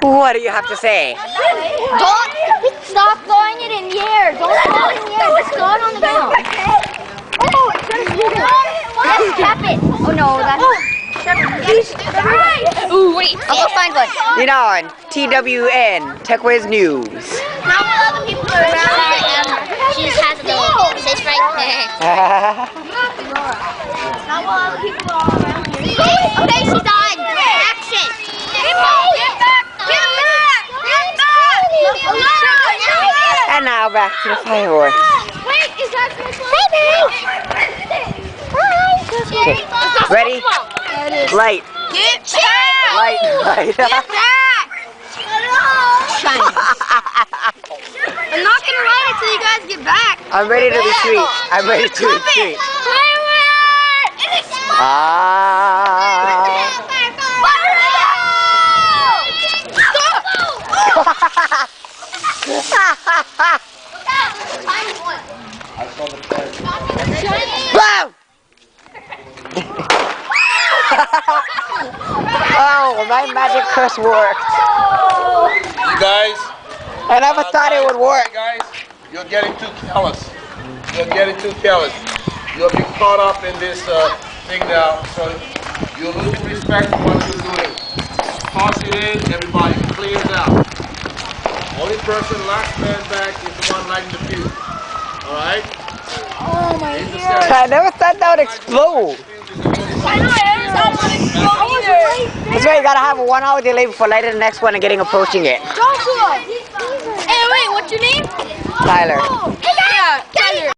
What do you have to say? Don't stop throwing it in the air. Don't throw it in the air. Just throw it on the ground. Oh, it's gonna shoot it. Let's tap it. Oh no, that's. Ooh, wait. I'll go find one. You know, on TWN, TechWiz News. Now while other people are around, she just has the fish right there. Now while other people are all around here. Okay, she's done. Action. Get back. Get back. Get back. And now back to the fireworks. Wait, is that Hi. Ready? Light. Get back. Light. Get back. I'm not gonna light it till you guys get back. I'm ready to retreat. I'm ready to retreat. Boom! Oh, my magic curse worked. You guys, I never thought it would work. guys, you're getting too careless. You're getting too careless. You're being caught up in this thing now, so you're losing respect for what you're doing. Toss it in, everybody clears out. Only person last man back is the one lighting the fuse. Alright? Oh my God. I never thought that would explode. I know, I never saw one explode either. That's why you gotta have a 1 hour delay before lighting the next one and getting approaching it. Joshua! Hey, wait, what's your name? Tyler. Oh, yeah, Tyler.